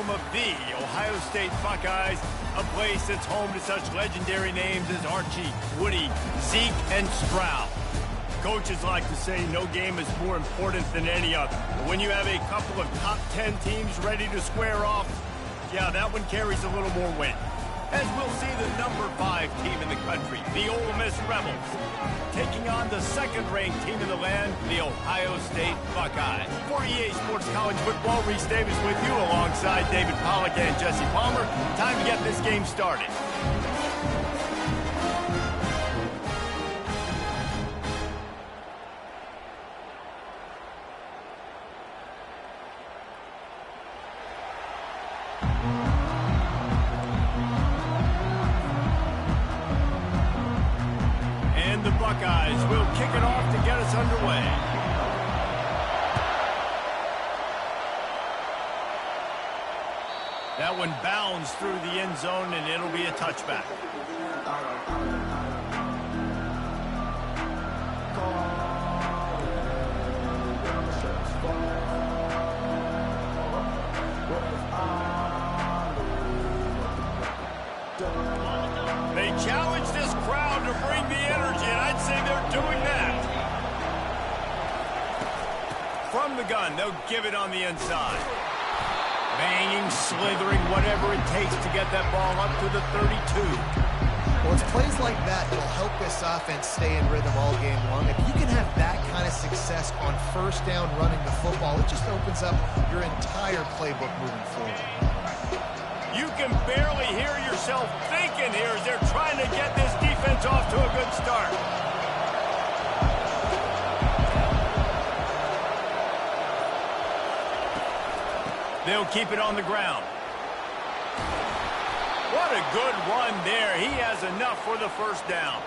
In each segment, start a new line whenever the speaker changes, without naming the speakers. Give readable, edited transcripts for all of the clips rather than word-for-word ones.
home of the Ohio State Buckeyes, a place that's home to such legendary names as Archie, Woody, Zeke, and Stroud. Coaches like to say no game is more important than any other. But when you have a couple of top 10 teams ready to square off, yeah, that one carries a little more weight. As we'll see the number 5 team in the country, the Ole Miss Rebels, taking on the second-ranked team in the land, the Ohio State Buckeyes. For EA Sports College Football, Reese Davis with you alongside David Pollack and Jesse Palmer. Time to get this game started. The Buckeyes will kick it off to get us underway. That one bounds through the end zone, and it'll be a touchback. They challenge this crowd to bring the energy, and I'd say they're doing that. From the gun, they'll give it on the inside. Banging, slithering, whatever it takes to get that ball up to the 32.
Well, it's plays like that that'll help this offense stay in rhythm all game long. If you can have that kind of success on first down running the football, it just opens up your entire playbook moving forward.
You can barely hear yourself thinking here as they're trying to get this defense off to a good start. They'll keep it on the ground. What a good run there. He has enough for the first down.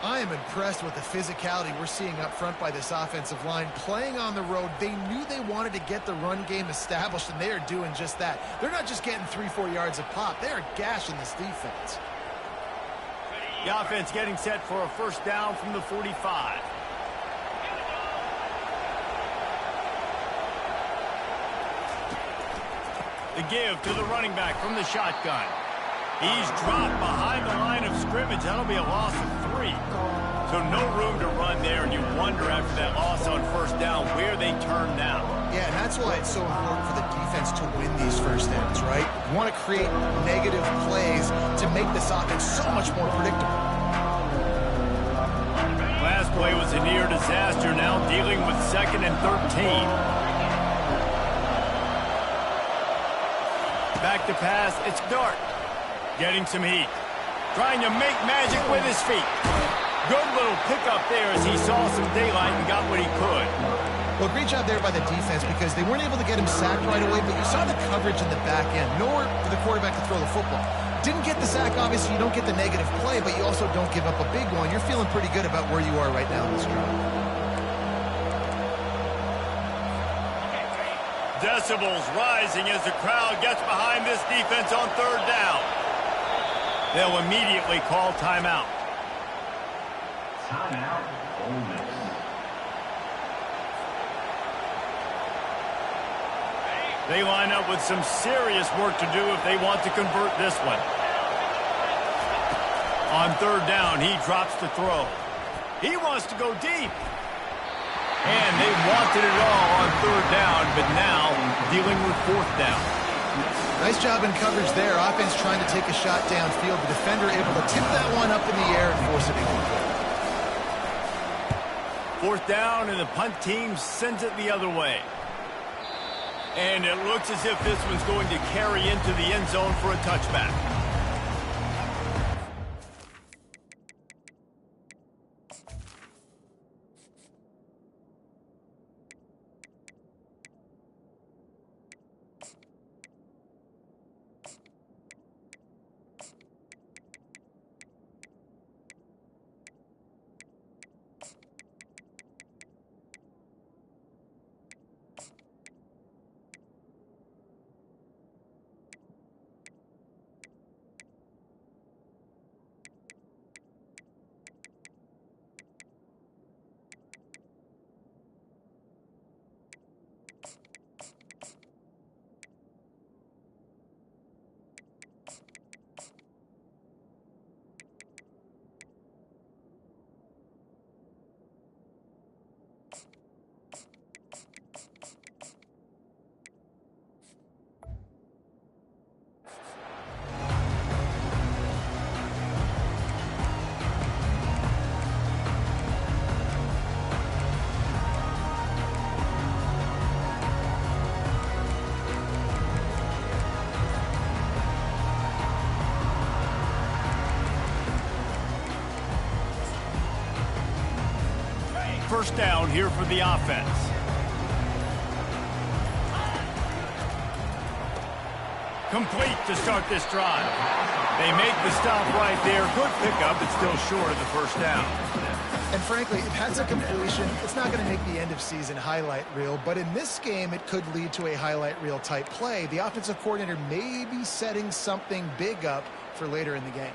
I am impressed with the physicality we're seeing up front by this offensive line. Playing on the road, they knew they wanted to get the run game established, and they are doing just that. They're not just getting 3-4 yards a pop. They are gashing this defense.
The offense getting set for a first down from the 45. The give to the running back from the shotgun. He's dropped behind the line of scrimmage. That'll be a loss of 3. So no room to run there, and you wonder after that loss on first down where they turn now.
Yeah, and that's why it's so important for the defense to win these first downs, right? You want to create negative plays to make this offense so much more predictable.
Last play was a near disaster, now dealing with 2nd and 13. Back to pass, it's Dart. Getting some heat. Trying to make magic with his feet. Good little pickup there as he saw some daylight and got what he could.
Well, great job there by the defense because they weren't able to get him sacked right away, but you saw the coverage in the back end. Nowhere for the quarterback to throw the football. Didn't get the sack, obviously you don't get the negative play, but you also don't give up a big one. You're feeling pretty good about where you are right now in this drive.
Decibels rising as the crowd gets behind this defense on third down. They'll immediately call timeout.
Timeout, Ole Miss.
They line up with some serious work to do if they want to convert this one. On third down, he drops to throw. He wants to go deep. And they wanted it all on third down, but now dealing with fourth down.
Nice job in coverage there. Offense trying to take a shot downfield. The defender able to tip that one up in the air and force it incomplete.
Fourth down, and the punt team sends it the other way. And it looks as if this one's going to carry into the end zone for a touchback. first down here for the offense. Complete to start this drive. They make the stop right there. Good pickup, but still short of the first down.
And frankly, if that's a completion, it's not going to make the end-of-season highlight reel. But in this game, it could lead to a highlight reel type play. The offensive coordinator may be setting something big up for later in the game.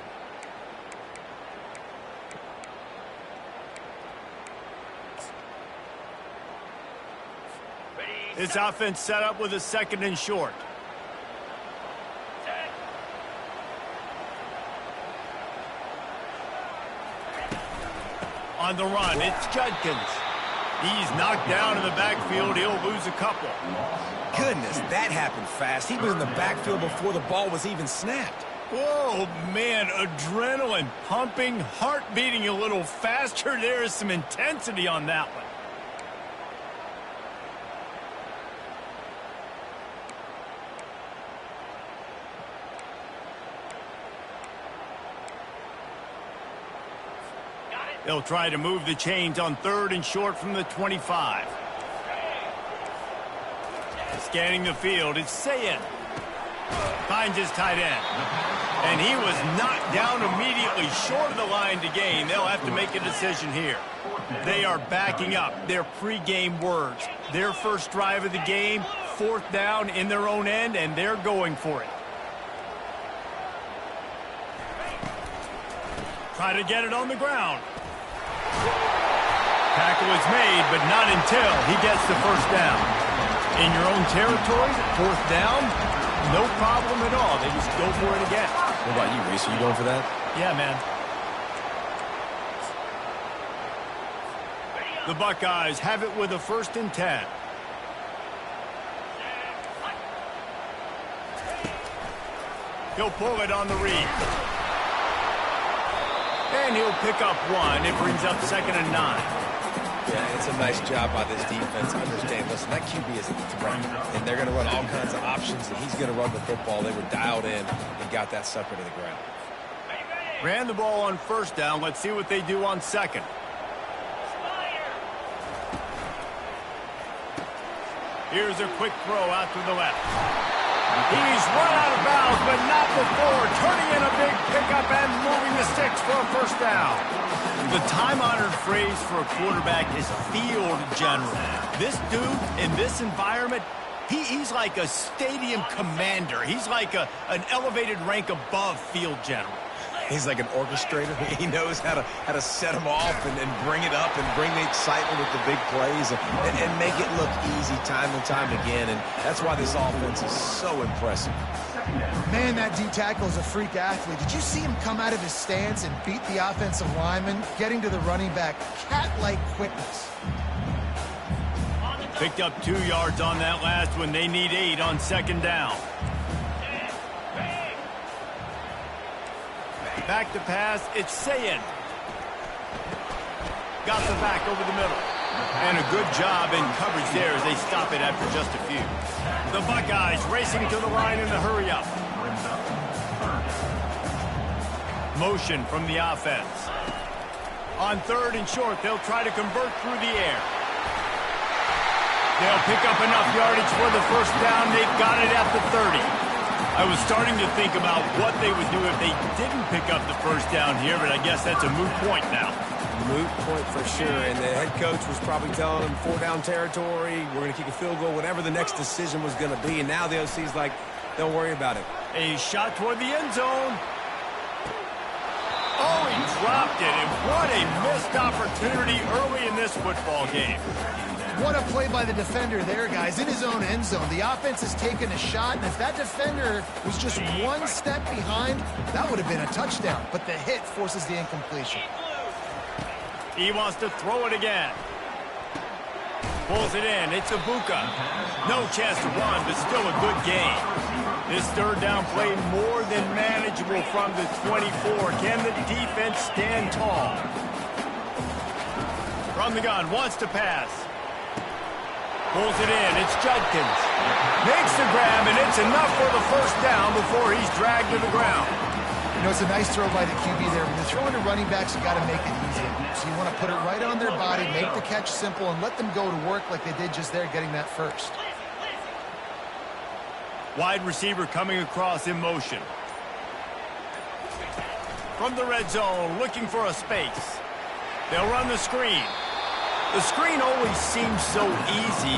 This offense set up with a 2nd and short. On the run, it's Judkins. He's knocked down in the backfield. He'll lose a couple.
Goodness, that happened fast. He was in the backfield before the ball was even snapped.
Whoa, man, adrenaline pumping, heart beating a little faster. There is some intensity on that one. They'll try to move the chains on 3rd and short from the 25. Scanning the field, it's Sayin. Finds his tight end. And he was knocked down immediately short of the line to gain. They'll have to make a decision here. They are backing up their pregame words. Their first drive of the game, 4th down in their own end, and they're going for it. Try to get it on the ground. Tackle is made, but not until he gets the first down. In your own territory, 4th down, no problem at all. They just go for it again.
What about you, Reese? Are you going for that?
Yeah, man. The Buckeyes have it with a 1st and 10. He'll pull it on the read. And he'll pick up 1. It brings up 2nd and 9.
Yeah, it's a nice job by this defense. Understand, listen, that QB is a threat, and they're going to run all kinds of options, and he's going to run the football. They were dialed in and got that sucker to the ground.
Ran the ball on 1st down. Let's see what they do on 2nd. Here's a quick throw out to the left. He's run out of bounds, but not before. Turning in a big pickup and moving the sticks for a 1st down. The time-honored phrase for a quarterback is field general. This dude in this environment, he's like a stadium commander. He's like an elevated rank above field general.
He's like an orchestrator. He knows how to set them off and bring it up and bring the excitement with the big plays and make it look easy time and time again. And that's why this offense is so impressive.
Man, that D-tackle is a freak athlete. Did you see him come out of his stance and beat the offensive lineman, getting to the running back? Cat-like quickness.
Picked up 2 yards on that last one. They need 8 on 2nd down. Back to pass, it's Sayin. Got the back over the middle. And a good job in coverage there as they stop it after just a few. The Buckeyes racing to the line in the hurry-up. Motion from the offense. On 3rd and short, they'll try to convert through the air. They'll pick up enough yardage for the 1st down. They got it at the 30. I was starting to think about what they would do if they didn't pick up the 1st down here, but I guess that's a moot point now.
Moot point for sure, and the head coach was probably telling them 4-down territory, we're going to kick a field goal, whatever the next decision was going to be, and now the OC's like, don't worry about it.
A shot toward the end zone. Oh, he dropped it, and what a missed opportunity early in this football game.
What a play by the defender there, guys, in his own end zone. The offense has taken a shot, and if that defender was just 1 step behind, that would have been a touchdown. But the hit forces the incompletion.
He wants to throw it again. Pulls it in. It's Ibuka. No chance to run, but still a good game. This 3rd down play more than manageable from the 24. Can the defense stand tall? From the gun, wants to pass. Pulls it in. It's Judkins. Makes the grab, and it's enough for the 1st down before he's dragged to the ground.
You know, it's a nice throw by the QB there. When you're throwing to running backs, you got to make it easy. So you want to put it right on their body, make the catch simple, and let them go to work like they did just there, getting that first.
Wide receiver coming across in motion. From the red zone, looking for a space. They'll run the screen. The screen always seems so easy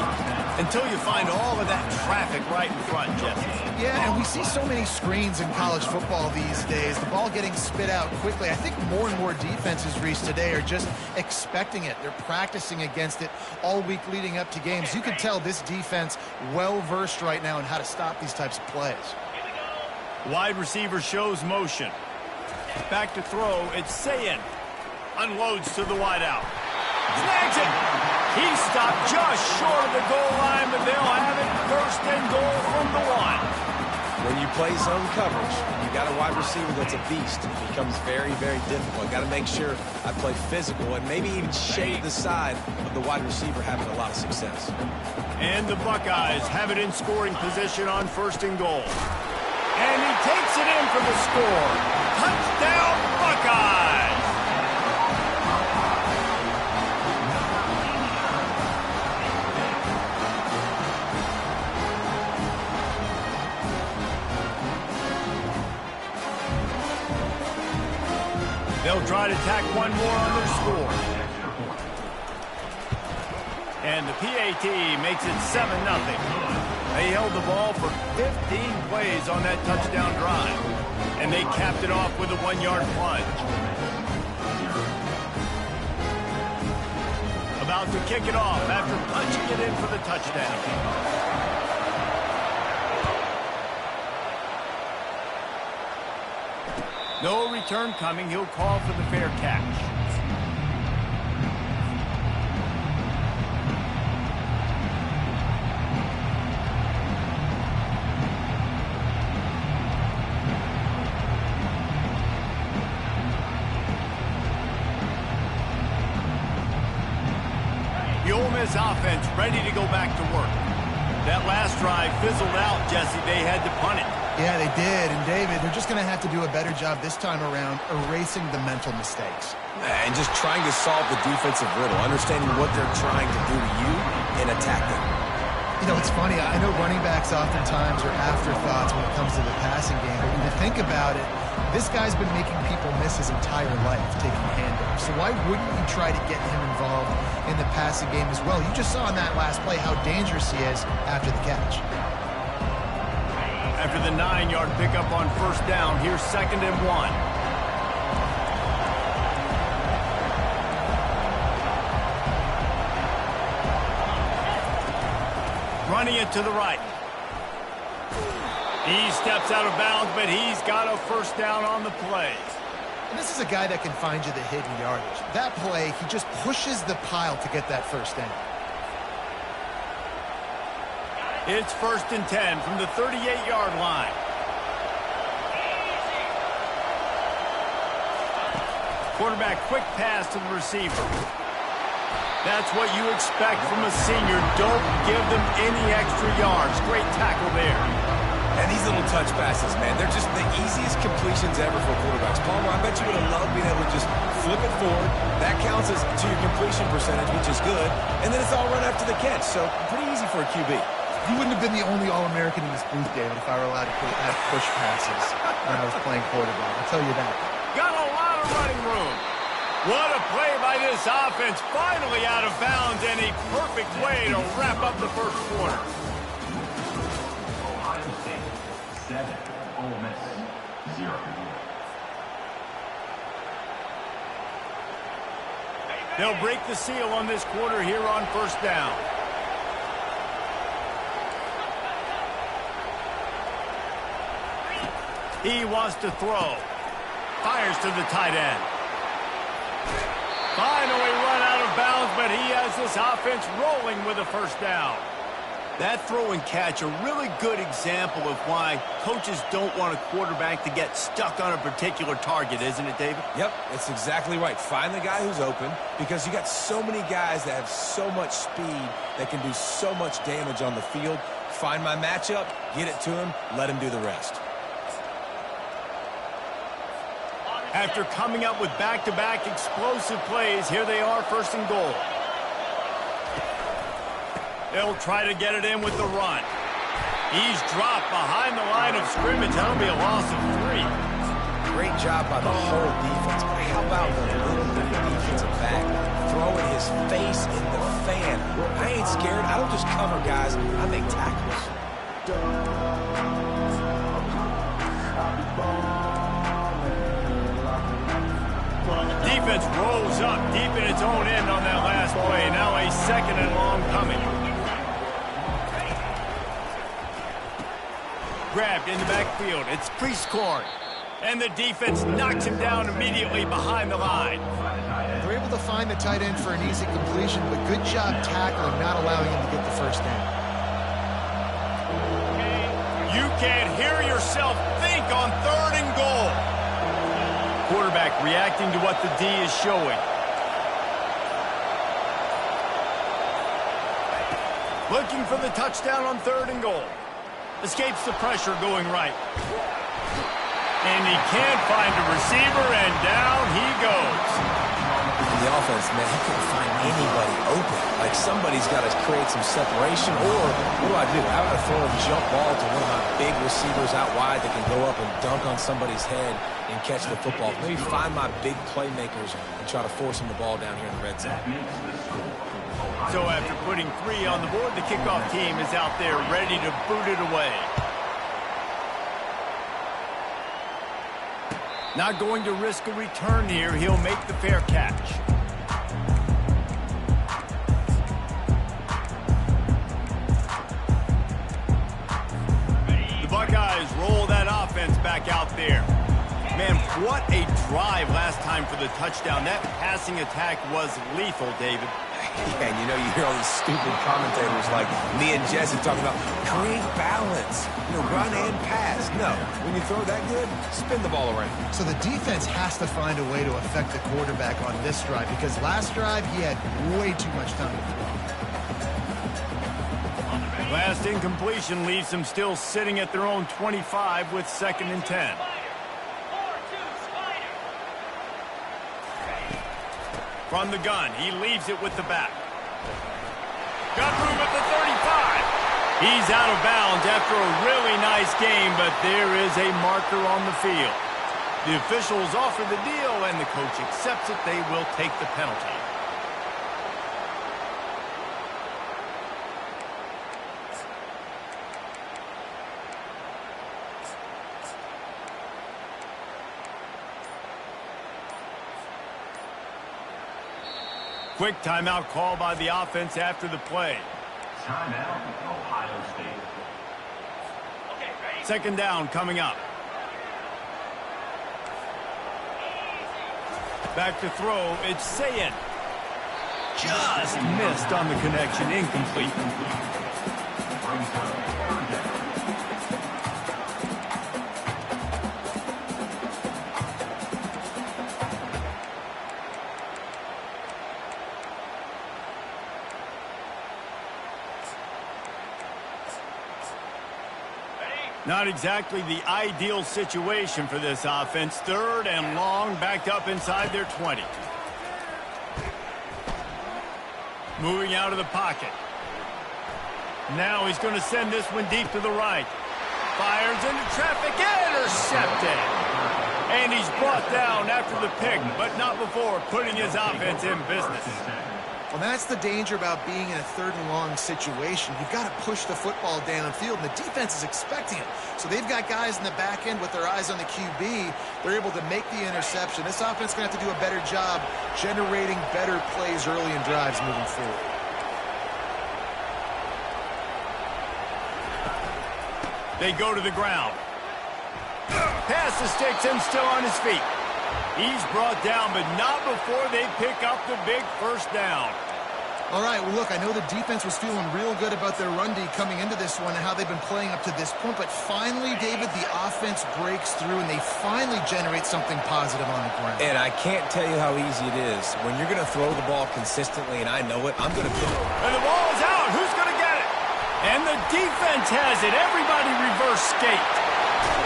until you find all of that traffic right in front, Jesse.
Yeah, and we see so many screens in college football these days. The ball getting spit out quickly. I think more and more defenses, Reese, today are just expecting it. They're practicing against it all week leading up to games. You can tell this defense well-versed right now in how to stop these types of plays.
Wide receiver shows motion. Back to throw, it's Sayin. Unloads to the wideout. Snags it. He stopped just short of the goal line, but they'll have it first and goal from the 1.
When you play zone coverage, you got a wide receiver that's a beast. It becomes very, very difficult. Got to make sure I play physical and maybe even shade the side of the wide receiver having a lot of success.
And the Buckeyes have it in scoring position on first and goal. And he takes it in for the score. Touchdown, Buckeyes! They'll try to tack one more on their score. And the PAT makes it 7-0. They held the ball for 15 plays on that touchdown drive. And they capped it off with a 1-yard plunge. About to kick it off after punching it in for the touchdown. No return coming. He'll call for the fair catch. The Ole Miss offense ready to go back to work. That last drive fizzled out, Jesse. They had to punt it.
Yeah, they did. And, David, they're just going to have to do a better job this time around erasing the mental mistakes.
And just trying to solve the defensive riddle, understanding what they're trying to do to you and attack them.
You know, it's funny. I know running backs oftentimes are afterthoughts when it comes to the passing game. But when you think about it, this guy's been making people miss his entire life taking handoffs. So why wouldn't you try to get him involved in the passing game as well? You just saw in that last play how dangerous he is after the catch.
After the 9-yard pickup on first down, here's 2nd and 1. Running it to the right. He steps out of bounds, but he's got a first down on the play.
And this is a guy that can find you the hidden yardage. That play, he just pushes the pile to get that first down.
It's 1st and 10 from the 38-yard line. Quarterback quick pass to the receiver. That's what you expect from a senior. Don't give them any extra yards. Great tackle there.
And these little touch passes, man, they're just the easiest completions ever for quarterbacks. Palmer, I bet you would have loved being able to just flip it forward. That counts as to your completion percentage, which is good. And then it's all run after the catch, so pretty easy for a QB.
You wouldn't have been the only All-American in this booth, David, if I were allowed to have push passes when I was playing quarterback. I'll tell you that.
Got a lot of running room. What a play by this offense. Finally out of bounds, and a perfect way to wrap up the first quarter.
Ohio State 7, Ole Miss 0.
They'll break the seal on this quarter here on first down. He wants to throw. Fires to the tight end. Finally run out of bounds, but he has this offense rolling with a first down. That throw and catch, a really good example of why coaches don't want a quarterback to get stuck on a particular target, isn't it, David?
Yep, that's exactly right. Find the guy who's open, because you got so many guys that have so much speed that can do so much damage on the field. Find my matchup, get it to him, let him do the rest.
After coming up with back-to-back explosive plays, here they are, first and goal. They'll try to get it in with the run. He's dropped behind the line of scrimmage. That'll be a loss of 3.
Great job by the whole defense. How about the little defensive back throwing his face in the fan? I ain't scared. I don't just cover guys. I make tackles.
Defense rolls up deep in its own end on that last play. Now a second and long coming. Grabbed in the backfield. It's Priestcorn. And the defense knocks him down immediately behind the line.
They're able to find the tight end for an easy completion, but good job tackling, not allowing him to get the first down.
You can't hear yourself think on 3rd and goal. Quarterback reacting to what the D is showing. Looking for the touchdown on 3rd and goal. Escapes the pressure going right. And he can't find a receiver, and down he goes.
The offense, man, he couldn't find anybody open. Like, somebody's got to create some separation, or what do? How about I throw a jump ball to one of my big receivers out wide that can go up and dunk on somebody's head and catch the football? Maybe find my big playmakers and try to force them the ball down here in the red zone.
So after putting 3 on the board, the kickoff team is out there ready to boot it away. Not going to risk a return here. He'll make the fair catch. The Buckeyes roll that offense back out there. Man, what a drive last time for the touchdown. That passing attack was lethal, David.
Yeah, and you hear all these stupid commentators like me and Jesse talking about create balance, run and pass. No, when you throw that good, spin the ball around.
So the defense has to find a way to affect the quarterback on this drive, because last drive he had way too much time to throw.
Last incompletion leaves them still sitting at their own 25 with 2nd and 10. From the gun, he leaves it with the back. Got room at the 35. He's out of bounds after a really nice game, but there is a marker on the field. The officials offer the deal, and the coach accepts it. They will take the penalty. Quick timeout call by the offense after the play.
Timeout, Ohio State.
2nd down coming up. Back to throw, it's Sayin. Just missed on the connection, incomplete. Not exactly the ideal situation for this offense. 3rd and long, backed up inside their 20. Moving out of the pocket. Now he's going to send this one deep to the right. Fires into traffic, intercepted. And he's brought down after the pick, but not before putting his offense in business.
Well, that's the danger about being in a 3rd and long situation. You've got to push the football downfield, and the defense is expecting it. So they've got guys in the back end with their eyes on the QB. They're able to make the interception. This offense is going to have to do a better job generating better plays early in drives moving forward.
They go to the ground. Pass the sticks, him still on his feet. He's brought down, but not before they pick up the big first down.
All right, well, look, I know the defense was feeling real good about their run D coming into this one and how they've been playing up to this point, but finally, David, the offense breaks through and they finally generate something positive on the ground.
And I can't tell you how easy it is. When you're going to throw the ball consistently, and I know it, I'm going to throw it.
And the ball is out. Who's going to get it? And the defense has it. Everybody reverse skate.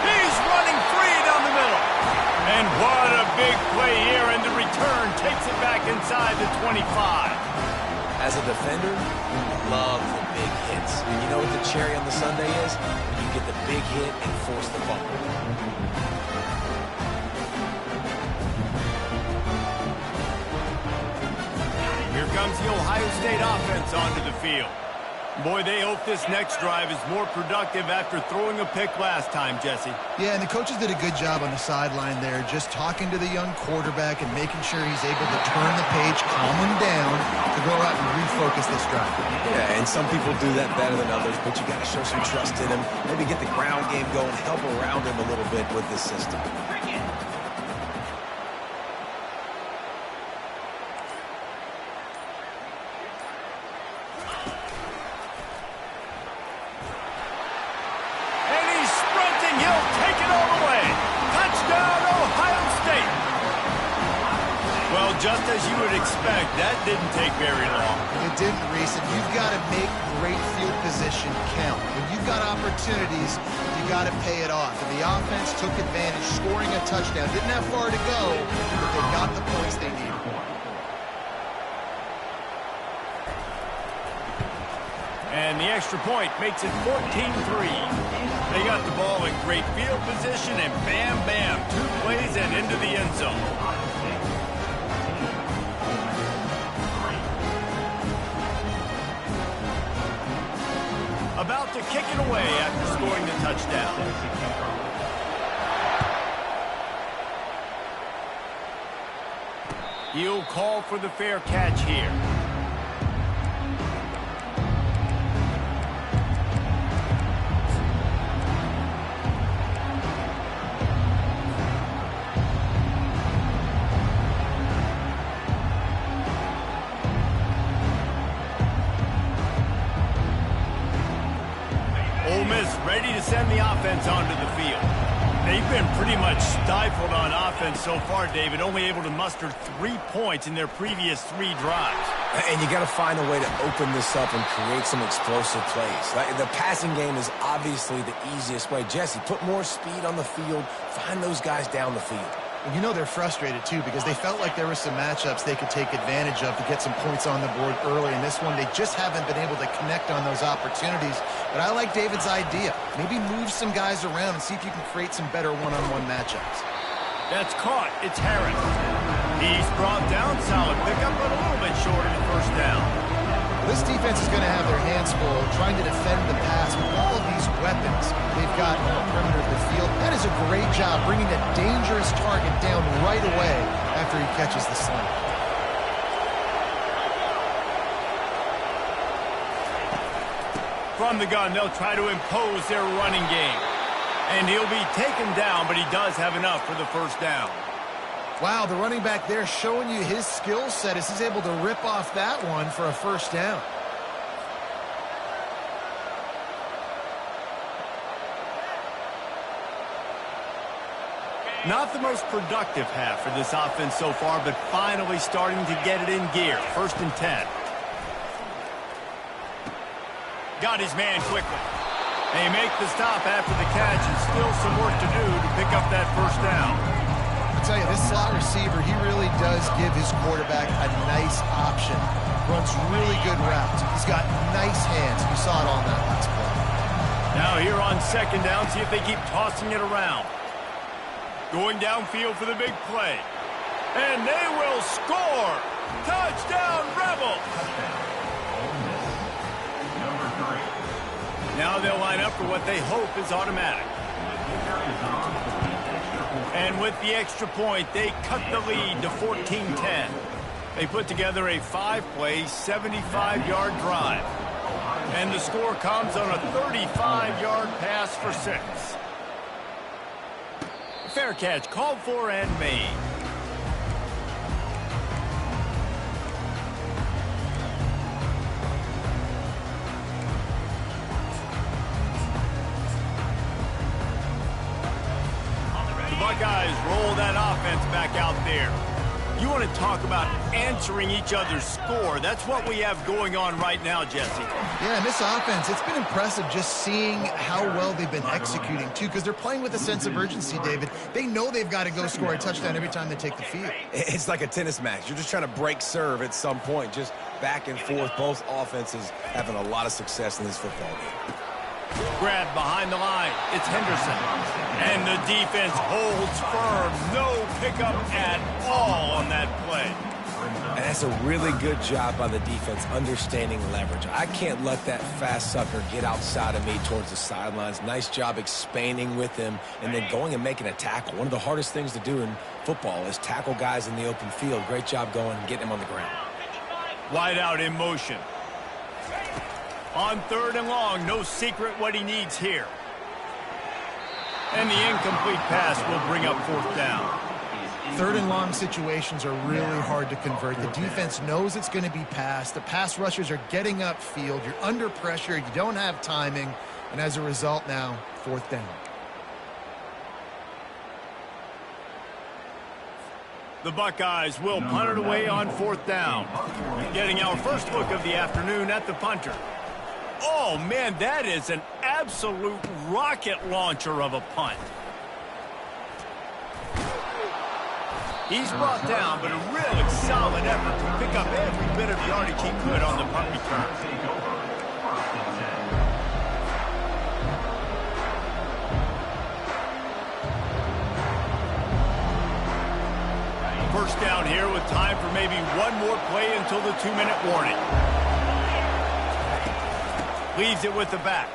He's running free down the middle. And what a big inside the 25.
As a defender, you love the big hits. And you know what the cherry on the sundae is? When you get the big hit and force the fumble.
Here comes the Ohio State offense onto the field. Boy, they hope this next drive is more productive after throwing a pick last time, Jesse.
Yeah, and the coaches did a good job on the sideline there, just talking to the young quarterback and making sure he's able to turn the page, calm him down, to go out and refocus this drive.
Yeah, and some people do that better than others, but you got to show some trust in him. Maybe get the ground game going, help around him a little bit with this system.
Just as you would expect, that didn't take very long.
It didn't, Reese, and you've got to make great field position count. When you've got opportunities, you got to pay it off. And the offense took advantage, scoring a touchdown. Didn't have far to go, but they got the points they needed.
And the extra point makes it 14-3. They got the ball in great field position, and bam, bam, 2 plays and into the end zone. About to kick it away after scoring the touchdown. He'll call for the fair catch here. Ole Miss ready to send the offense onto the field. They've been pretty much stifled on offense so far, David, only able to muster 3 points in their previous 3 drives.
And you got to find a way to open this up and create some explosive plays. The passing game is obviously the easiest way. Jesse, put more speed on the field, find those guys down the field.
And you know they're frustrated, too, because they felt like there were some matchups they could take advantage of to get some points on the board early. In this one, they just haven't been able to connect on those opportunities. But I like David's idea. Maybe move some guys around and see if you can create some better one-on-one matchups.
That's caught. It's Harris. He's brought down. Solid pickup, but a little bit short of the first down.
This defense is going to have their hands full trying to defend the pass with all of these weapons they've got on the perimeter of the field. That is a great job bringing a dangerous target down right away after he catches the slant.
From the gun, they'll try to impose their running game. And he'll be taken down, but he does have enough for the first down.
Wow, the running back there showing you his skill set as he's able to rip off that one for a first down.
Not the most productive half for this offense so far, but finally starting to get it in gear. 1st and 10. Got his man quickly. They make the stop after the catch, and still some work to do to pick up that first down.
I tell you, this slot receiver, he really does give his quarterback a nice option. Runs really good routes. He's got nice hands. You saw it on that last play.
Now here on 2nd down, see if they keep tossing it around. Going downfield for the big play. And they will score! Touchdown, Rebels! Now they'll line up for what they hope is automatic. And with the extra point, they cut the lead to 14-10. They put together a 5-play, 75-yard drive. And the score comes on a 35-yard pass for 6. Fair catch called for and made. The Buckeyes roll that offense back out there. You want to talk about answering each other's score. That's what we have going on right now, Jesse.
Yeah, and this offense, it's been impressive just seeing how well they've been executing, too, because they're playing with a sense of urgency, David. They know they've got to go score a touchdown every time they take the field.
It's like a tennis match. You're just trying to break serve at some point, just back and forth. Both offenses having a lot of success in this football game.
Grab behind the line. It's Henderson. And the defense holds firm. No pickup at all on that play.
And that's a really good job by the defense, understanding leverage. I can't let that fast sucker get outside of me towards the sidelines. Nice job expanding with him and then going and making a tackle. One of the hardest things to do in football is tackle guys in the open field. Great job going and getting him on the ground.
Wide out in motion. On 3rd and long, no secret what he needs here. And the incomplete pass will bring up 4th down.
3rd and long situations are really hard to convert. The defense knows it's going to be passed. The pass rushers are getting upfield. You're under pressure. You don't have timing. And as a result now, 4th down.
The Buckeyes will punt it away on 4th down. Getting our first look of the afternoon at the punter. Oh, man, that is an absolute rocket launcher of a punt. He's brought down, but a really solid effort to pick up every bit of yardage he could on the punt return. First down here with time for maybe one more play until the 2-minute warning. Leaves it with the back.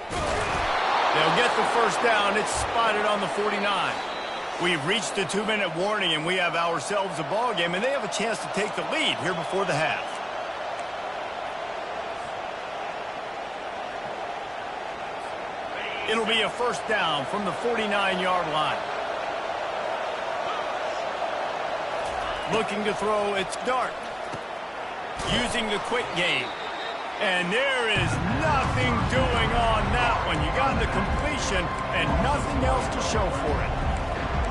They'll get the first down. It's spotted on the 49. We've reached the 2-minute warning, and we have ourselves a ball game, and they have a chance to take the lead here before the half. It'll be a first down from the 49-yard line. Looking to throw, it's Dart. Using the quick game. And there is nothing doing on that one. You got the completion and nothing else to show for it.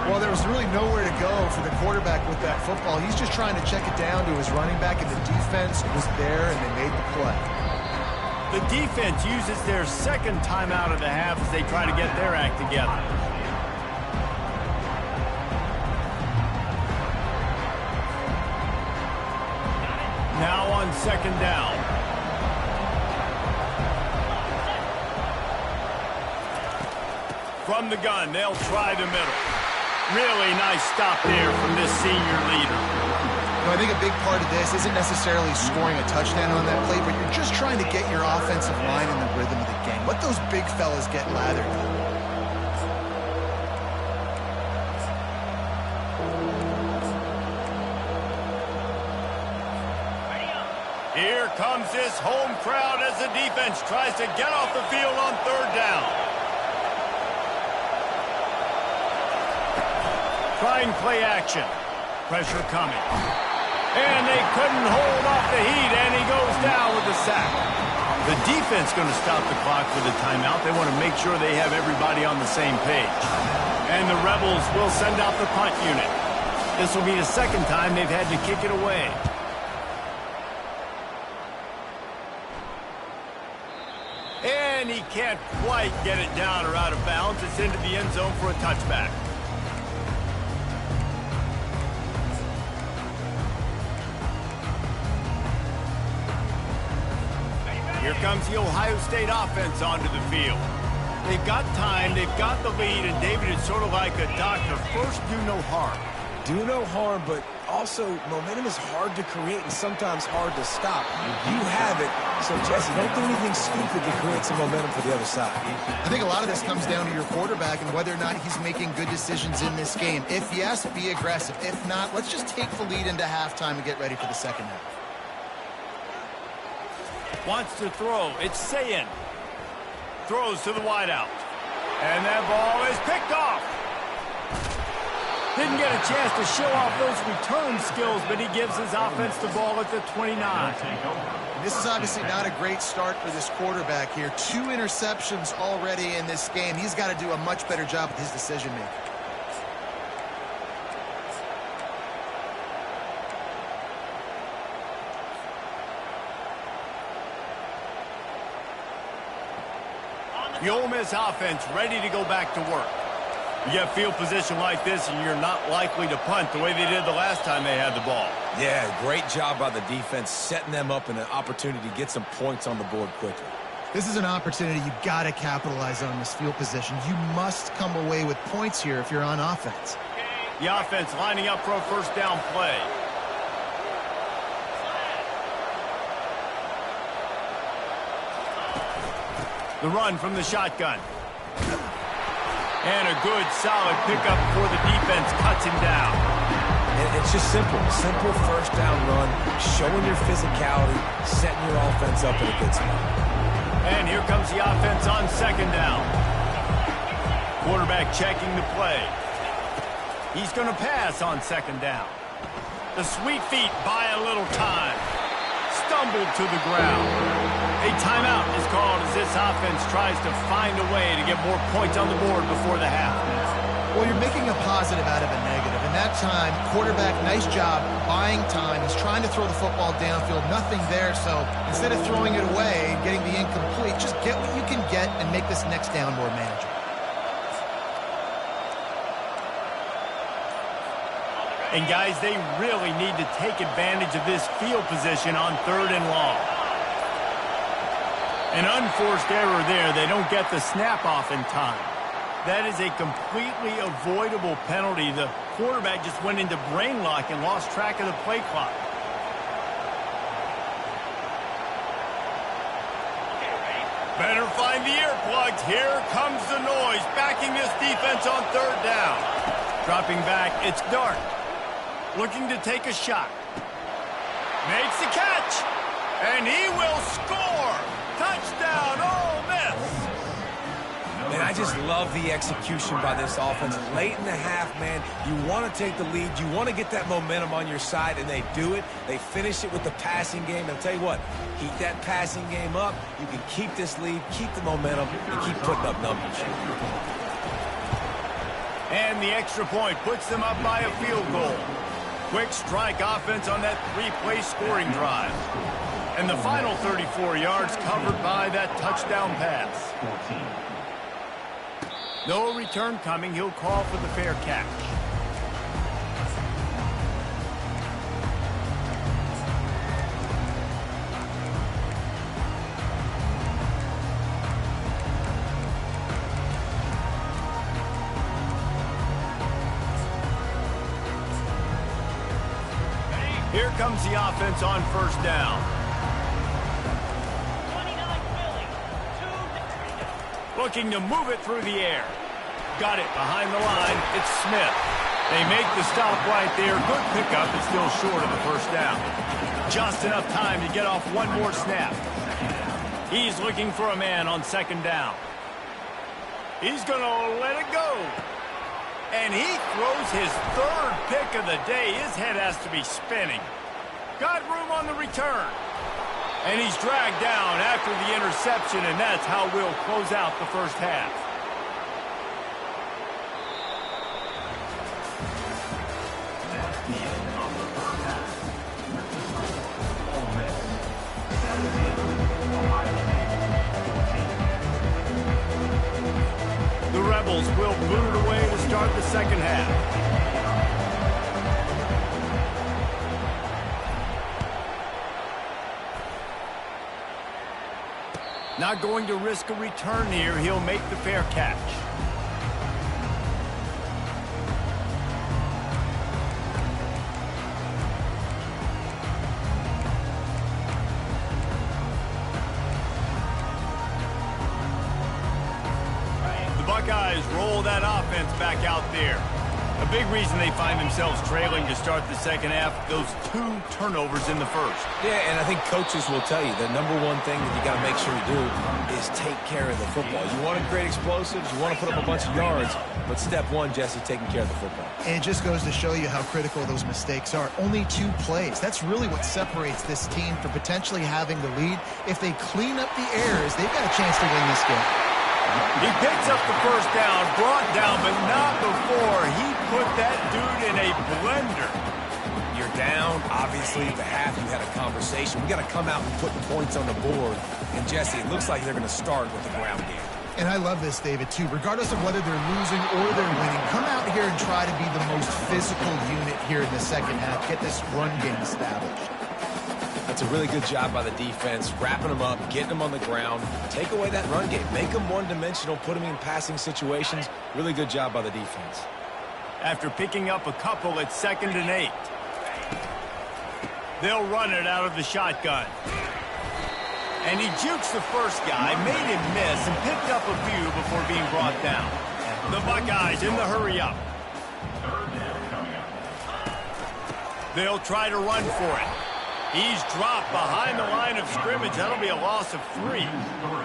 Well, there was really nowhere to go for the quarterback with that football. He's just trying to check it down to his running back, and the defense was there, and they made the play.
The defense uses their second timeout of the half as they try to get their act together. Now on 2nd down. From the gun, they'll try the middle. Really nice stop there from this senior leader.
I think a big part of this isn't necessarily scoring a touchdown on that play, but you're just trying to get your offensive line in the rhythm of the game. Let those big fellas get lathered.
Here comes this home crowd as the defense tries to get off the field on 3rd down. Trying play action. Pressure coming. And they couldn't hold off the heat, and he goes down with the sack. The defense going to stop the clock with a timeout. They want to make sure they have everybody on the same page. And the Rebels will send out the punt unit. This will be the 2nd time they've had to kick it away. And he can't quite get it down or out of bounds. It's into the end zone for a touchback. Here comes the Ohio State offense onto the field. They've got time, they've got the lead, and David is sort of like a doctor. First, do no harm.
Do no harm, but also momentum is hard to create and sometimes hard to stop. You have it, so Jesse, don't do anything stupid to create some momentum for the other side.
I think a lot of this comes down to your quarterback and whether or not he's making good decisions in this game. If yes, be aggressive. If not, let's just take the lead into halftime and get ready for the 2nd half.
Wants to throw. It's Sayin. Throws to the wideout. And that ball is picked off. Didn't get a chance to show off those return skills, but he gives his offense the ball at the 29.
This is obviously not a great start for this quarterback here. 2 interceptions already in this game. He's got to do a much better job with his decision-making.
The Ole Miss offense ready to go back to work. You get field position like this, and you're not likely to punt the way they did the last time they had the ball.
Yeah, great job by the defense, setting them up in an opportunity to get some points on the board quickly.
This is an opportunity you've got to capitalize on this field position. You must come away with points here if you're on offense.
The offense lining up for a first down play. The run from the shotgun. And a good, solid pickup before the defense cuts him down.
And it's just simple. Simple first down run, showing your physicality, setting your offense up in a good spot.
And here comes the offense on second down. Quarterback checking the play. He's going to pass on second down. The sweet feet buy a little time. Stumbled to the ground. A timeout is called as this offense tries to find a way to get more points on the board before the half.
Well, you're making a positive out of a negative. And that time, quarterback, nice job buying time. He's trying to throw the football downfield. Nothing there, so instead of throwing it away and getting the incomplete, just get what you can get and make this next down more manageable.
And guys, they really need to take advantage of this field position on 3rd and long. An unforced error there. They don't get the snap off in time. That is a completely avoidable penalty. The quarterback just went into brain lock and lost track of the play clock. Better find the earplugs. Here comes the noise, backing this defense on 3rd down. Dropping back, it's Dart. Looking to take a shot. Makes the catch. And he will score. Touchdown, Ole Miss.
Man, I just love the execution by this offense. Late in the half, man, you want to take the lead. You want to get that momentum on your side, and they do it. They finish it with the passing game. And I'll tell you what, keep that passing game up. You can keep this lead, keep the momentum, and keep putting up numbers.
And the extra point puts them up by a field goal. Quick strike offense on that 3-play scoring drive. And the final 34 yards covered by that touchdown pass. No return coming. He'll call for the fair catch. Here comes the offense on first down. Looking to move it through the air. Got it behind the line. It's Smith. They make the stop right there. Good pickup, but still short of the first down. Just enough time to get off one more snap. He's looking for a man on second down. He's going to let it go. And he throws his 3rd pick of the day. His head has to be spinning. Got room on the return. And he's dragged down after the interception, and that's how we'll close out the first half. The Rebels will boot it away to start the second half. Not going to risk a return here. He'll make the fair catch. The Buckeyes roll that offense back out there. A big reason they find themselves trailing to start the second half, those 2 turnovers in the first.
Yeah, and I think coaches will tell you the number one thing that you got to make sure you do is take care of the football. You want to create explosives, you want to put up a bunch of yards, but step one, Jesse, taking care of the football.
And it just goes to show you how critical those mistakes are. Only 2 plays. That's really what separates this team from potentially having the lead. If they clean up the errors, they've got a chance to win this game.
He picks up the first down, brought down, but not before he put that dude in a blender.
You're down, obviously, at the half you had a conversation. We got to come out and put points on the board. And, Jesse, it looks like they're going to start with the ground game.
And I love this, David, too. Regardless of whether they're losing or they're winning, come out here and try to be the most physical unit here in the second half. Get this run game established.
That's a really good job by the defense, wrapping them up, getting them on the ground. Take away that run game. Make them one-dimensional, put them in passing situations. Really good job by the defense.
After picking up a couple at 2nd and 8. They'll run it out of the shotgun. And he jukes the first guy, made him miss, and picked up a few before being brought down. The Buckeyes in the hurry-up. They'll try to run for it. He's dropped behind the line of scrimmage. That'll be a loss of 3.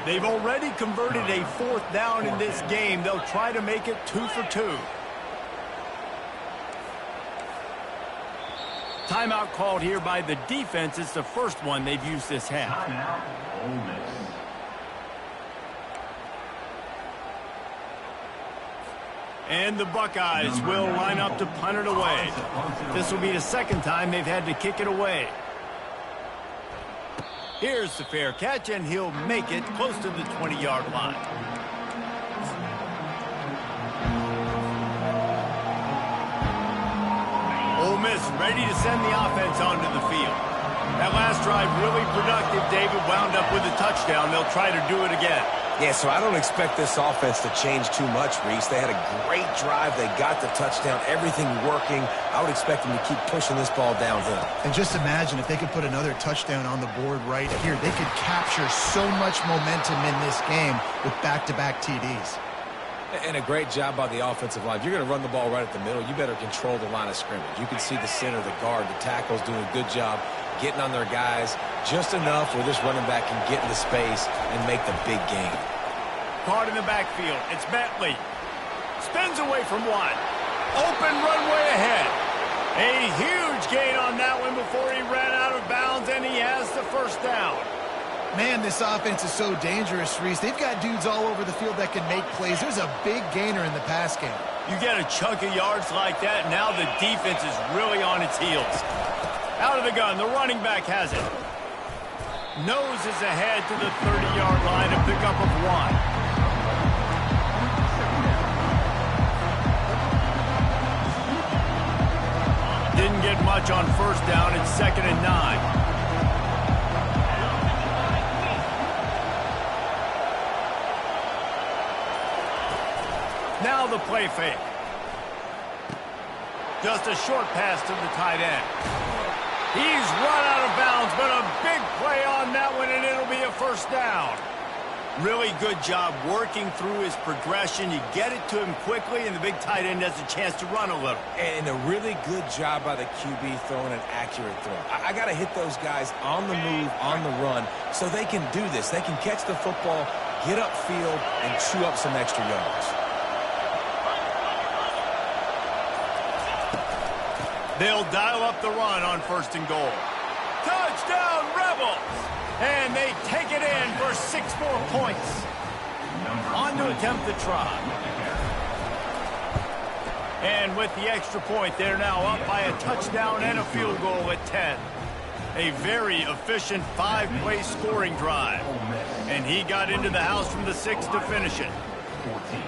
They've already converted a 4th down in this game. They'll try to make it 2 for 2. Timeout called here by the defense. It's the first one they've used this half.
Timeout, Ole Miss.
And the Buckeyes will line up to punt it away. This will be the 2nd time they've had to kick it away. Here's the fair catch, and he'll make it close to the 20-yard line. Ole Miss ready to send the offense onto the field. That last drive really productive. David wound up with a touchdown. They'll try to do it again.
Yeah, so I don't expect this offense to change too much, Reese. They had a great drive. They got the touchdown. Everything working. I would expect them to keep pushing this ball downhill.
And just imagine if they could put another touchdown on the board right here. They could capture so much momentum in this game with back-to-back TDs.
And a great job by the offensive line. If you're going to run the ball right at the middle, you better control the line of scrimmage. You can see the center, the guard, the tackles doing a good job getting on their guys just enough where this running back can get into space and make the big gain.
Caught in the backfield. It's Bentley. Spins away from one. Open runway ahead. A huge gain on that one before he ran out of bounds, and he has the first down.
Man, this offense is so dangerous, Reese. They've got dudes all over the field that can make plays. There's a big gainer in the pass game.
You get a chunk of yards like that, now the defense is really on its heels. Out of the gun, the running back has it. Noses ahead to the 30-yard line, a pickup of 1. Didn't get much on first down. It's 2nd and 9. Now the play fake. Just a short pass to the tight end. He's run out of bounds, but a big play on that one, and it'll be a first down. Really good job working through his progression. You get it to him quickly, and the big tight end has a chance to run a little.
And a really good job by the QB throwing an accurate throw. I got to hit those guys on the move, on the run, so they can do this. They can catch the football, get upfield, and chew up some extra yards.
They'll dial up the run on 1st and goal. Touchdown, Rebels! And they take it in for 6 more points. On to attempt the try. And with the extra point, they're now up by a touchdown and a field goal at 10. A very efficient 5-play scoring drive. And he got into the house from the 6 to finish it.
14.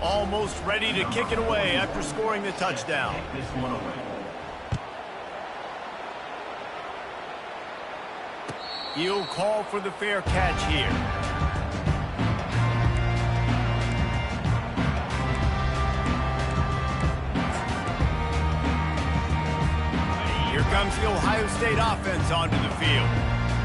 Almost ready to kick it away after scoring the touchdown.
This one away.
He'll call for the fair catch here. Here comes the Ohio State offense onto the field.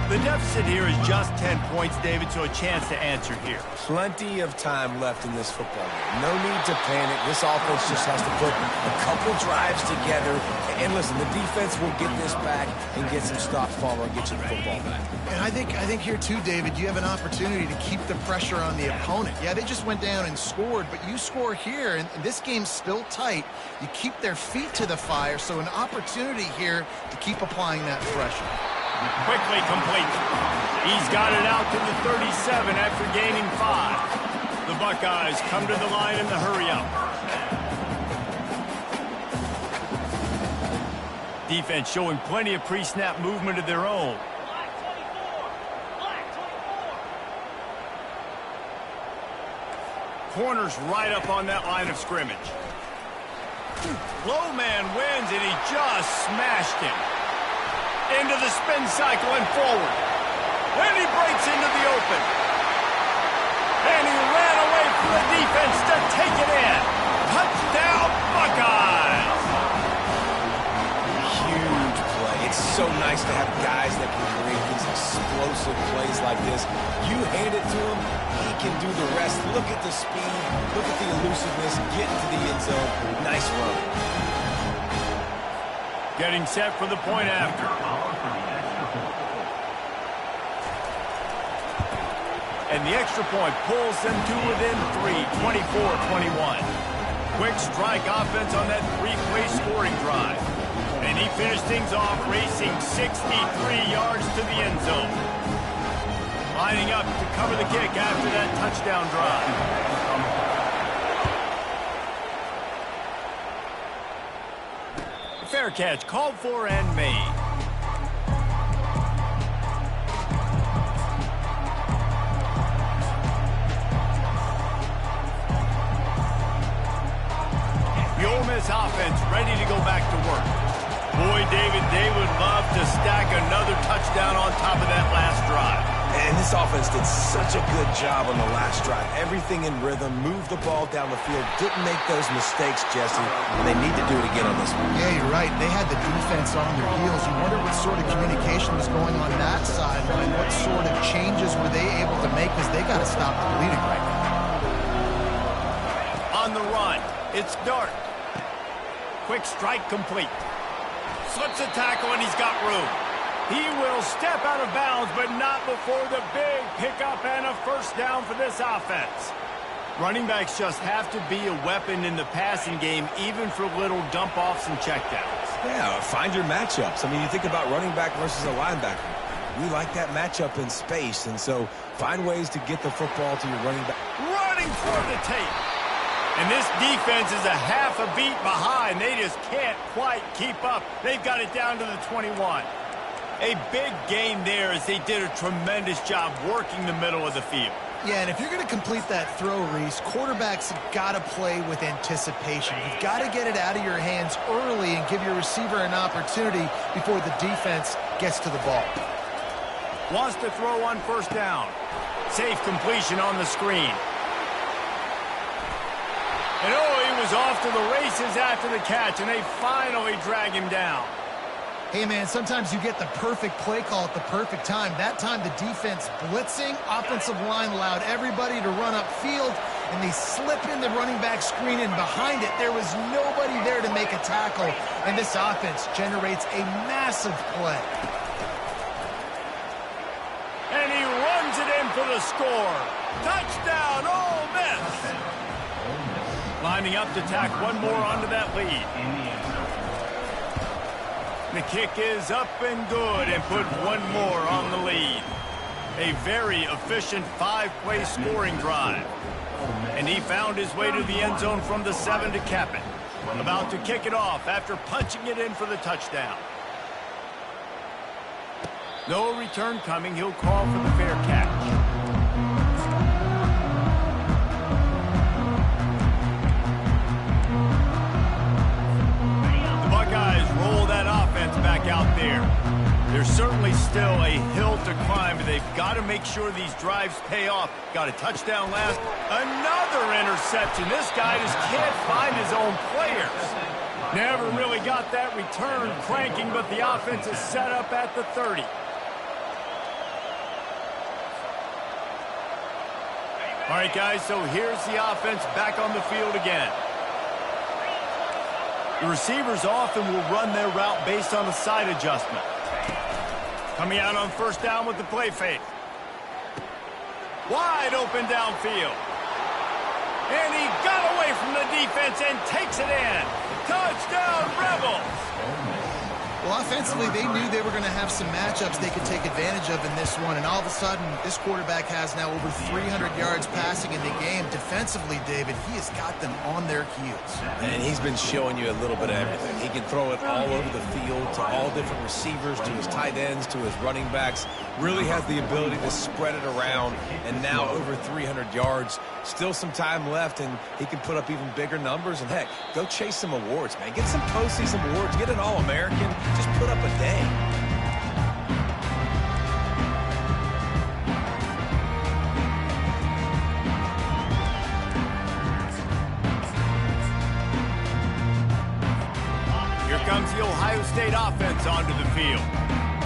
The deficit here is just 10 points, David, so a chance to answer here.
Plenty of time left in this football game. No need to panic. This offense just has to put a couple drives together. And listen, the defense will get this back and get some stops forward and get you the football back.
And I think here too, David, you have an opportunity to keep the pressure on the opponent. Yeah, they just went down and scored, but you score here, and this game's still tight. You keep their feet to the fire, so an opportunity here to keep applying that pressure.
Quickly complete. He's got it out to the 37 after gaining 5. The Buckeyes come to the line in the hurry-up. Defense showing plenty of pre-snap movement of their own. corner's right up on that line of scrimmage. Low man wins, and he just smashed him. Into the spin cycle and forward. And he breaks into the open. And he ran away from the defense to take it in. Touchdown, Buckeyes!
Huge play. It's so nice to have guys that can create these explosive plays like this. You hand it to him, he can do the rest. Look at the speed. Look at the elusiveness. Get into the end zone. Nice run.
Getting set for the point after. And the extra point pulls them to within 3, 24-21. Quick strike offense on that 3-play scoring drive. And he finished things off racing 63 yards to the end zone. Lining up to cover the kick after that touchdown drive. Fair catch called for and made. The Ole Miss offense ready to go back to work. Boy, David, they would love to stack another touchdown on top of that last drive.
And this offense did such a good job on the last drive. Everything in rhythm, moved the ball down the field, didn't make those mistakes, Jesse, and they need to do it again on this one.
Yeah, you're right. They had the defense on their heels. You wonder what sort of communication was going on that sideline. What sort of changes were they able to make, because they got to stop the bleeding right now.
On the run, it's Dart. Quick strike complete. Slips a tackle, and he's got room. He will step out of bounds, but not before the big pickup and a first down for this offense. Running backs just have to be a weapon in the passing game, even for little dump-offs and checkdowns.
Yeah, find your matchups. I mean, you think about running back versus a linebacker. We like that matchup in space, and so find ways to get the football to your running back.
Running for the tape. And this defense is a half a beat behind. They just can't quite keep up. They've got it down to the 21. A big gain there as they did a tremendous job working the middle of the field.
Yeah, and if you're going to complete that throw, Reese, quarterbacks have got to play with anticipation. You've got to get it out of your hands early and give your receiver an opportunity before the defense gets to the ball.
Wants to throw on first down. Safe completion on the screen. And he was off to the races after the catch, and they finally drag him down.
Hey, man, sometimes you get the perfect play call at the perfect time. That time the defense blitzing, offensive line allowed everybody to run upfield, and they slip in the running back screen, and behind it there was nobody there to make a tackle, and this offense generates a massive play.
And he runs it in for the score. Touchdown, Ole Miss! Lining up to tack one more onto that lead. The kick is up and good, and put one more on the lead. A very efficient 5-play scoring drive. And he found his way to the end zone from the 7 to cap it. About to kick it off after punching it in for the touchdown. No return coming. He'll call for the fair catch. Back out there. There's certainly still a hill to climb, but they've got to make sure these drives pay off. Got a touchdown last. Another interception. This guy just can't find his own players. Never really got that return cranking, but the offense is set up at the 30. All right, guys, so here's the offense back on the field again. The receivers often will run their route based on a side adjustment. Coming out on first down with the play fake. Wide open downfield. And he got away from the defense and takes it in. Touchdown, Rebels!
Well, offensively, they knew they were going to have some matchups they could take advantage of in this one, and all of a sudden, this quarterback has now over 300 yards passing in the game. Defensively, David, he has got them on their heels.
And he's been showing you a little bit of everything. He can throw it all over the field to all different receivers, to his tight ends, to his running backs. Really has the ability to spread it around, and now over 300 yards. Still some time left, and he can put up even bigger numbers. And, heck, go chase some awards, man. Get some postseason awards. Get an All-American. Just put up a day.
Here comes the Ohio State offense onto the field.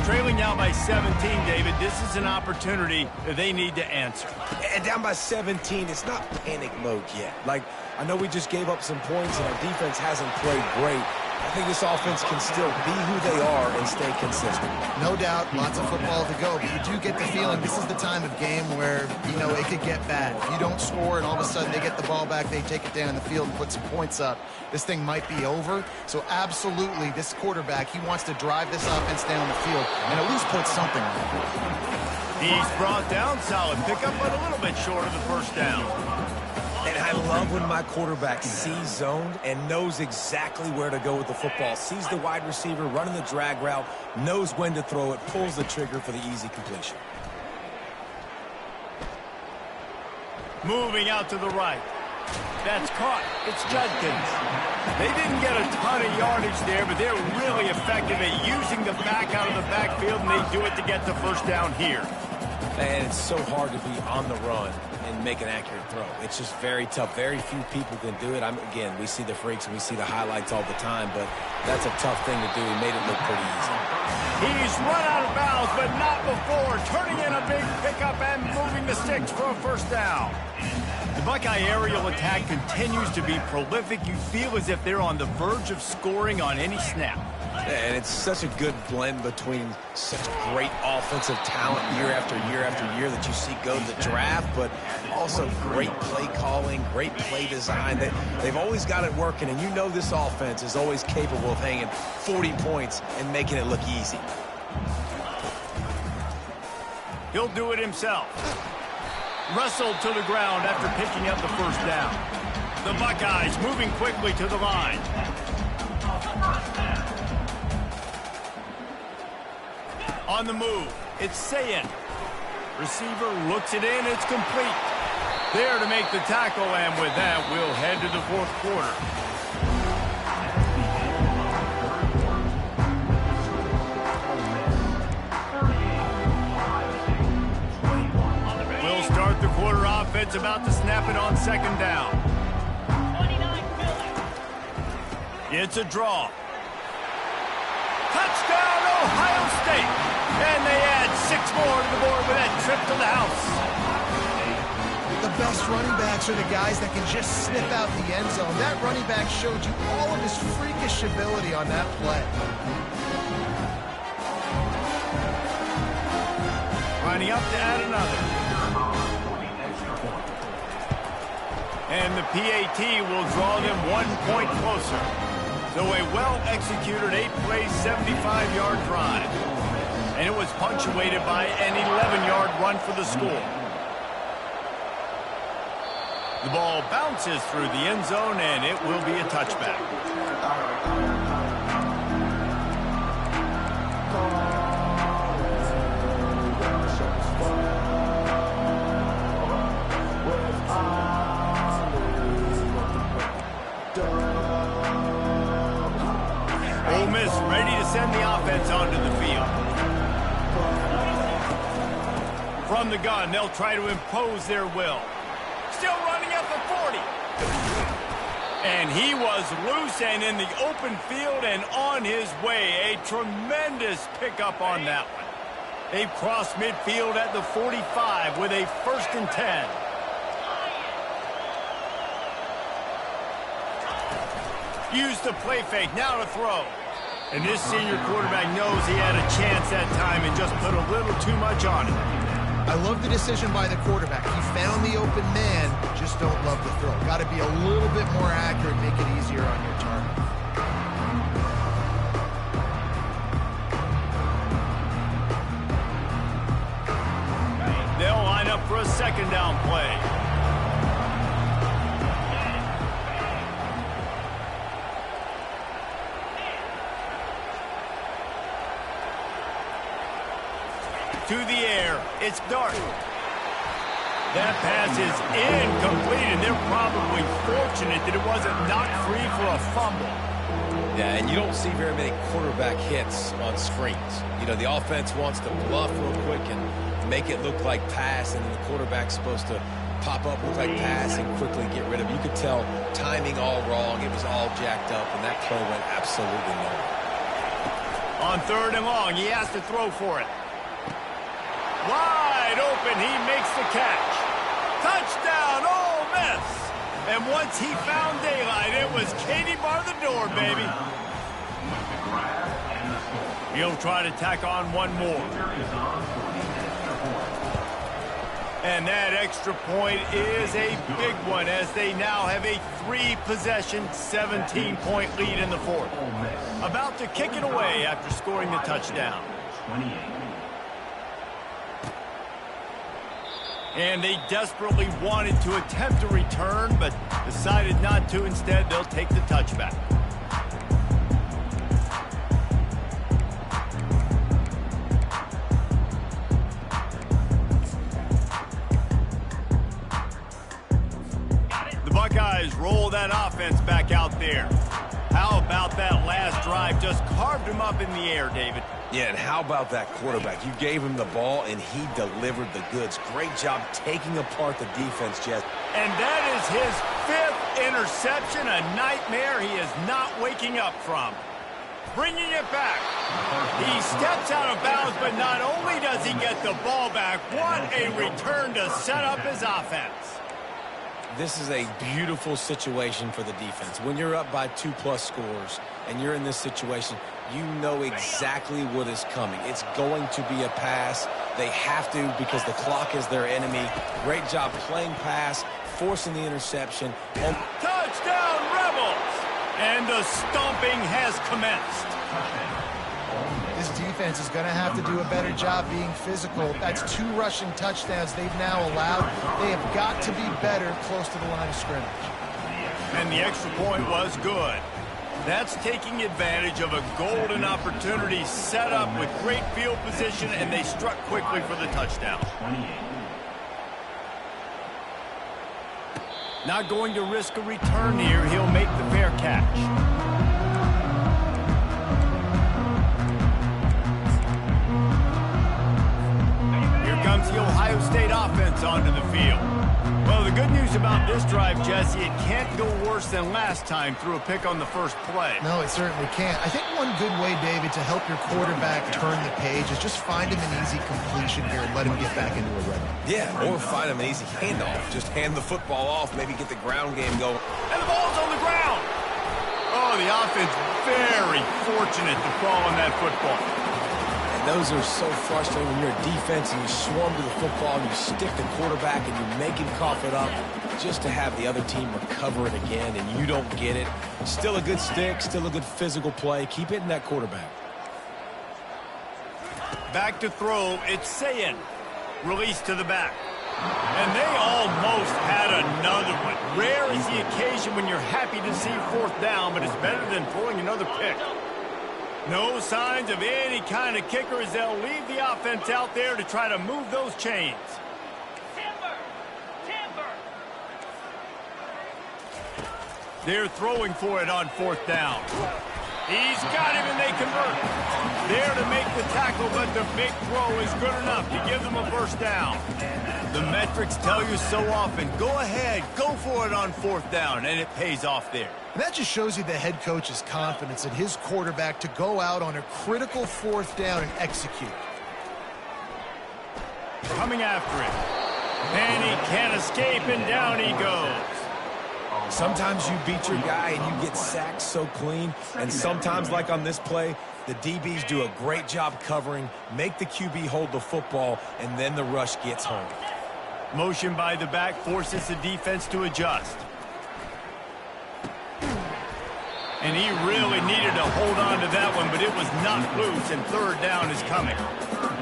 Trailing now by 17, David. This is an opportunity that they need to answer.
And down by 17, it's not panic mode yet. Like, I know we just gave up some points and our defense hasn't played great. I think this offense can still be who they are and stay consistent.
No doubt, lots of football to go, but you do get the feeling this is the time of game where, you know, it could get bad. If you don't score and all of a sudden they get the ball back, they take it down the field and put some points up, this thing might be over. So absolutely, this quarterback, he wants to drive this offense down the field and at least put something on it.
He's brought down, solid pickup, but a little bit short of the first down.
And I love when my quarterback sees zoned and knows exactly where to go with the football. Sees the wide receiver running the drag route, knows when to throw it, pulls the trigger for the easy completion.
Moving out to the right. That's caught. It's Judkins. They didn't get a ton of yardage there, but they're really effective at using the back out of the backfield, and they do it to get the first down here.
And it's so hard to be on the run and make an accurate throw. It's just very tough. Very few people can do it. Again, we see the freaks and we see the highlights all the time, but that's a tough thing to do. He made it look pretty easy.
He's run out of bounds, but not before. Turning in a big pickup and moving the sticks for a first down. The Buckeye aerial attack continues to be prolific. You feel as if they're on the verge of scoring on any snap.
And it's such a good blend between such great offensive talent year after year after year that you see go to the draft, but also great play calling, great play design. They've always got it working, and you know this offense is always capable of hanging 40 points and making it look easy.
He'll do it himself. Wrestled to the ground after picking up the first down. The Buckeyes moving quickly to the line. On the move, it's Sayin. Receiver looks it in, it's complete. There to make the tackle, and with that, we'll head to the fourth quarter. We'll start the quarter offense about to snap it on second down. It's a draw. Touchdown, Ohio State! And they add 6 more to the board with that trip to the house.
The best running backs are the guys that can just snip out the end zone. That running back showed you all of his freakish ability on that play.
Lining up to add another. And the PAT will draw them 1 point closer. So a well-executed 8-play, 75-yard drive. And it was punctuated by an 11-yard run for the score. The ball bounces through the end zone, and it will be a touchback. Ole Miss ready to send the offense onto the field. From the gun, they'll try to impose their will. Still running at the 40. And he was loose and in the open field and on his way. A tremendous pickup on that one. They've crossed midfield at the 45 with a 1st and 10. Use the play fake, now to throw. And this senior quarterback knows he had a chance that time and just put a little too much on it.
I love the decision by the quarterback. He found the open man, just don't love the throw. Got to be a little bit more accurate, make it easier on your target.
second down play. To the air, it's Dart. That pass is incomplete, and they're probably fortunate that it wasn't knocked free for a fumble.
Yeah, and you don't see very many quarterback hits on screens. You know, the offense wants to bluff real quick and make it look like pass, and then the quarterback's supposed to pop up, look like pass, and quickly get rid of it. You could tell timing all wrong. It was all jacked up, and that play went absolutely nowhere.
On third and long, he has to throw for it. Wide open, he makes the catch. Touchdown, Ole Miss. And once he found daylight, it was Katie bar the door, baby. He'll try to tack on one more. And that extra point is a big one as they now have a 3-possession, 17-point lead in the fourth. About to kick it away after scoring the touchdown. And they desperately wanted to attempt a return, but decided not to. Instead, they'll take the touchback. The Buckeyes roll that offense back out there. How about that last drive? Just carved him up in the air, David.
Yeah, and how about that quarterback? You gave him the ball, and he delivered the goods. Great job taking apart the defense, Jess.
And that is his 5th interception, a nightmare he is not waking up from. Bringing it back. He steps out of bounds, but not only does he get the ball back, what a return to set up his offense.
This is a beautiful situation for the defense. When you're up by 2+ scores and you're in this situation, you know exactly what is coming. It's going to be a pass. They have to because the clock is their enemy. Great job playing pass, forcing the interception. And
touchdown, Rebels! And the stomping has commenced.
This defense is going to have to do a better job being physical. That's 2 rushing touchdowns they've now allowed. They have got to be better close to the line of scrimmage.
And the extra point was good. That's taking advantage of a golden opportunity set up with great field position, and they struck quickly for the touchdown. Not going to risk a return here. He'll make the fair catch. Comes the Ohio State offense onto the field. Well, the good news about this drive, Jesse, it can't go worse than last time through a pick on the first play.
No, it certainly can't. I think one good way, David, to help your quarterback turn the page is just find him an easy completion here and let him get back into a rhythm.
Yeah, or find him an easy handoff. Just hand the football off, maybe get the ground game going.
And the ball's on the ground. Oh, the offense very fortunate to fall on that football.
Those are so frustrating when you're a defense and you swarm to the football and you stick the quarterback and you make him cough it up just to have the other team recover it again and you don't get it. Still a good stick, still a good physical play. Keep hitting that quarterback.
Back to throw, it's Sayin. Release to the back. And they almost had another one. Rare is the occasion when you're happy to see 4th down, but it's better than throwing another pick. No signs of any kind of kicker as they'll leave the offense out there to try to move those chains. They're throwing for it on 4th down. He's got him and they convert. There to make the tackle, but the big throw is good enough to give them a first down. The metrics tell you so often, go ahead, go for it on 4th down, and it pays off there.
And that just shows you the head coach's confidence in his quarterback to go out on a critical 4th down and execute.
Coming after it. And he can't escape, and down he goes.
Sometimes you beat your guy and you get sacked so clean, and sometimes, like on this play, the DBs do a great job covering, make the QB hold the football, and then the rush gets home.
Motion by the back forces the defense to adjust. And he really needed to hold on to that one, but it was not loose, and 3rd down is coming.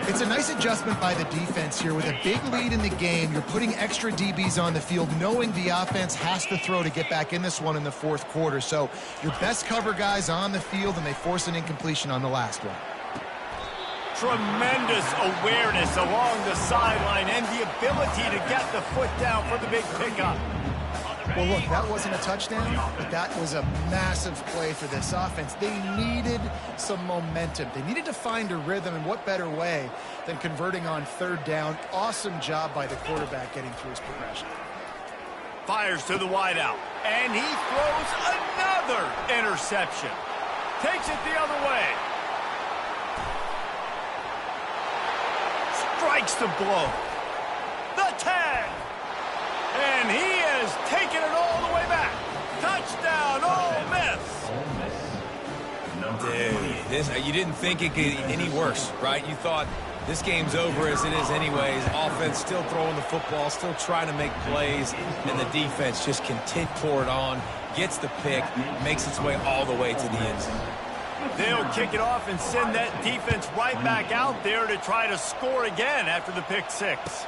It's a nice adjustment by the defense here. With a big lead in the game, you're putting extra DBs on the field, knowing the offense has to throw to get back in this one in the fourth quarter. So your best cover guys on the field, and they force an incompletion on the last one.
Tremendous awareness along the sideline and the ability to get the foot down for the big pickup.
Well, look, that wasn't a touchdown, but that was a massive play for this offense. They needed some momentum. They needed to find a rhythm, and what better way than converting on third down. Awesome job by the quarterback getting through his progression.
Fires to the wideout, and he throws another interception. Takes it the other way. Strikes the blow. The tag. And he has taken it all the way back. Touchdown, Ole Miss.
Dude, you didn't think it could get any worse, right? You thought this game's over as it is anyways. Offense still throwing the football, still trying to make plays, and the defense just continues to pour it on, gets the pick, makes its way all the way to the end zone.
They'll kick it off and send that defense right back out there to try to score again after the pick six.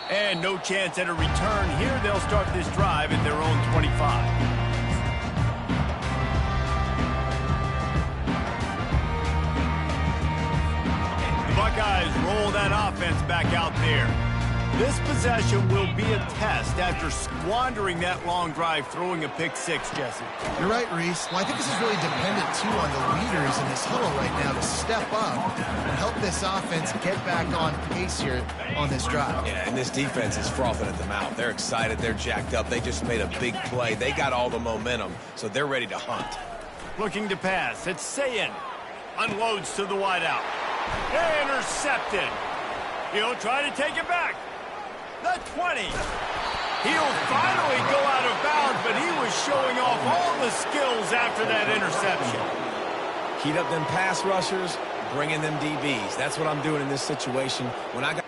And no chance at a return here. They'll start this drive at their own 25. The Buckeyes roll that offense back out there. This possession will be a test after squandering that long drive, throwing a pick six, Jesse.
You're right, Reese. Well, I think this is really dependent, too, on the leaders in this huddle right now to step up and help this offense get back on pace here on this drive.
Yeah, and this defense is frothing at the mouth. They're excited. They're jacked up. They just made a big play. They got all the momentum, so they're ready to hunt.
Looking to pass. It's Sayin. Unloads to the wideout. Intercepted. He'll try to take it back. The 20. He'll finally go out of bounds, but he was showing off all the skills after that interception.
Heat up them pass rushers, bring in them DBs. That's what I'm doing in this situation. When I got